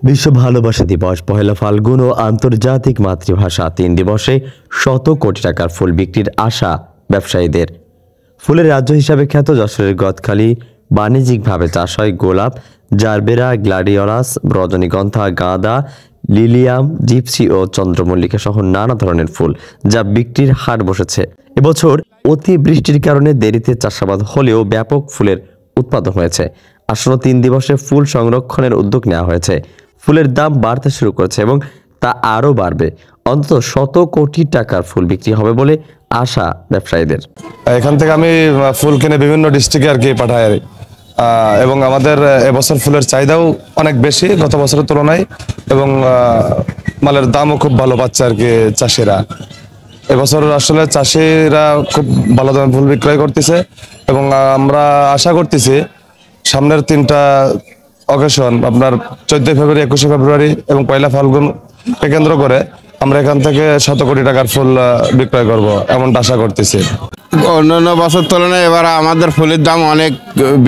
বিশ্ব ভালোবাসা দিবস, পহেলা ফাল্গুন ও আন্তর্জাতিক মাতৃভাষা 3 দিবসে শত কোটি টাকার ফুল বিক্রির আশা ব্যবসায়ীদের। ফুলের রাজ্য হিসাবে খ্যাত যশোরের গদখালি বাণিজ্যিকভাবে চাষ হয় গোলাপ, জারবেরা, গ্লাডিওলাস, রজনীগন্ধা, গাঁদা, লিলিয়াম, জিপসি ও চন্দ্রমল্লিকা সহ নানা ধরনের ফুল, যা বিক্রির হাট বসেছে। এবছর অতি বৃষ্টির কারণে দেরিতে চাষাবাদ হলেও ব্যাপক ফুলের উৎপাদন হয়েছে। আসন্ন 3 দিবসে ফুল সংরক্ষণের উদ্যোগ নেওয়া হয়েছে। ফুলের দাম বাড়তে শুরু করেছে এবং তা আরও বাড়বে। অন্তত শত কোটি টাকার ফুল বিক্রি হবে বলে আশা ব্যবসায়ীদের। এখান থেকে আমি ফুল কিনে বিভিন্ন ডিস্ট্রিক্টে আর কি পাঠাই এবং আমাদের এবছর ফুলের চাহিদাও অনেক বেশি গত বছরের তুলনায়, এবং মালের দামও খুব ভালো পাচ্ছে আর কি চাষিরা। এবছর আসলে চাষিরা খুব ভালো দামে ফুল বিক্রয় করতেছে এবং আমরা আশা করতেছি সামনের 3টা অকেশন, আপনার 14 ফেব্রুয়ারি, 21 ফেব্রুয়ারি এবং পয়লা ফাল্গুনকে কেন্দ্র করে আমরা এখান থেকে শত কোটি টাকার ফুল বিক্রয় করব এমনটা আশা করতেছি। অন্যান্য বছর তুলনায় এবার আমাদের ফুলের দাম অনেক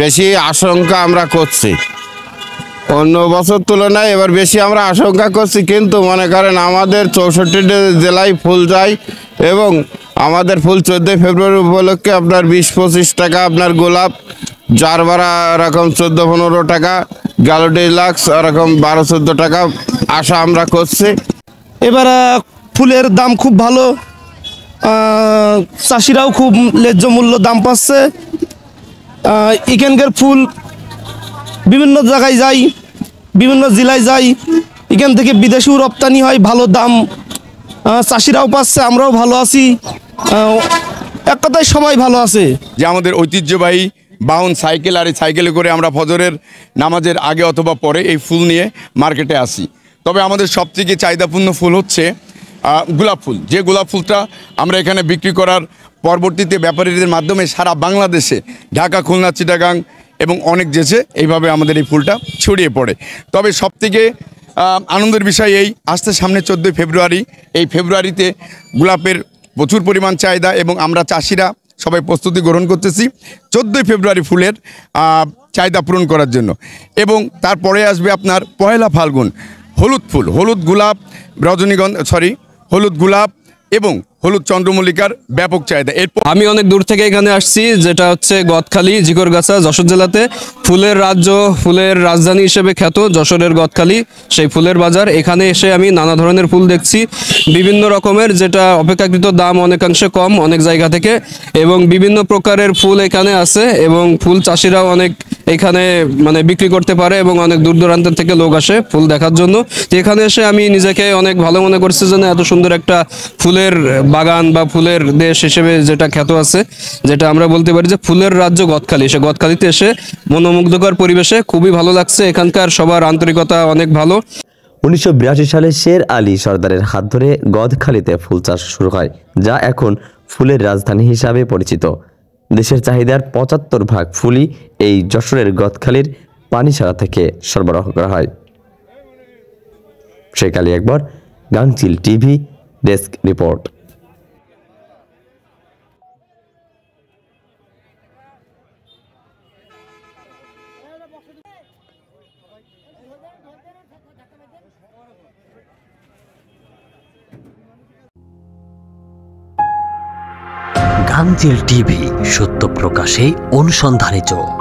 বেশি আশঙ্কা আমরা করছি। অন্য বছর তুলনায় এবার বেশি আমরা আশঙ্কা করছি, কিন্তু মনে করেন আমাদের 64 জেলায় ফুল যায় এবং আমাদের ফুল 14 ফেব্রুয়ারি উপলক্ষে আপনার 20-25 টাকা, আপনার গোলাপ জারবেরা এরকম 14-15 টাকা, গ্যালোডিলাক্স এরকম 12-14 টাকা আশা আমরা করছি। এবার ফুলের দাম খুব ভালো, চাষিরাও খুব ন্যায্য মূল্য দাম পাচ্ছে। এখানকার ফুল বিভিন্ন জায়গায় যাই, বিভিন্ন জেলায় যাই, এখান থেকে বিদেশেও রপ্তানি হয়, ভালো দাম চাষিরাও পাচ্ছে, আমরাও ভালো আছি, এক কথায় সবাই ভালো আছে। যে আমাদের ঐতিহ্যবাহী বাহন সাইকেল, আর এই সাইকেলে করে আমরা ফজরের নামাজের আগে অথবা পরে এই ফুল নিয়ে মার্কেটে আসি। তবে আমাদের সবথেকে চাহিদাপূর্ণ ফুল হচ্ছে গোলাপ ফুল। যে গোলাপ ফুলটা আমরা এখানে বিক্রি করার পরবর্তীতে ব্যাপারীদের মাধ্যমে সারা বাংলাদেশে, ঢাকা, খুলনা, চিটাগাং এবং অনেক দেশে এইভাবে আমাদের এই ফুলটা ছড়িয়ে পড়ে। তবে সবথেকে আনন্দের বিষয় এই আসছে সামনে 14 ফেব্রুয়ারি। এই ফেব্রুয়ারিতে গোলাপের প্রচুর পরিমাণ চাহিদা এবং আমরা চাষিরা সবাই প্রস্তুতি গ্রহণ করতেছি 14 ফেব্রুয়ারি ফুলের চাহিদা পূরণ করার জন্য। এবং তারপরে আসবে আপনার পহেলা ফাল্গুন, হলুদ ফুল, হলুদ গোলাপ, হলুদ গোলাপ এবং হলুদ চন্দ্রমল্লিকার ব্যাপক চাহিদা। আমি অনেক দূর থেকে এখানে আসছি, যেটা হচ্ছে গদখালি, জিকরগাছা, যশোর জেলাতে ফুলের রাজ্য, ফুলের রাজধানী হিসেবে খ্যাত যশোরের গদখালি, সেই ফুলের বাজার। এখানে এসে আমি নানা ধরনের ফুল দেখছি, বিভিন্ন রকমের, যেটা অপেক্ষাকৃত দাম অনেকাংশে কম অনেক জায়গা থেকে, এবং বিভিন্ন প্রকারের ফুল এখানে আছে এবং ফুল চাষিরাও অনেক এখানে মানে বিক্রি করতে পারে এবং অনেক দূর দূরান্ত থেকে লোক আসে ফুল দেখার জন্য। তো এখানে এসে আমি নিজেকে অনেক ভালো মনে করছি, যেন এত সুন্দর একটা ফুলের বাগান বা ফুলের দেশ হিসেবে যেটা খ্যাত আছে, যেটা আমরা বলতে পারি যে ফুলের রাজ্য গদখালি। সে গদখালিতে এসে মনোমুগ্ধকর পরিবেশে খুবই ভালো লাগছে। এখানকার সবার আন্তরিকতা অনেক ভালো। 1982 সালে শের আলী সর্দারের হাত ধরে গদখালিতে ফুল চাষ শুরু হয়, যা এখন ফুলের রাজধানী হিসাবে পরিচিত। দেশের চাহিদার 75% ফুলই এই যশোরের গদখালির পানিসারা থেকে সরবরাহ করা হয়। শেখ আলী আকবর, গাংচিল টিভি, ডেস্ক রিপোর্ট। গাংচিল টিভি, সত্য প্রকাশে অনুসন্ধানী চোখ।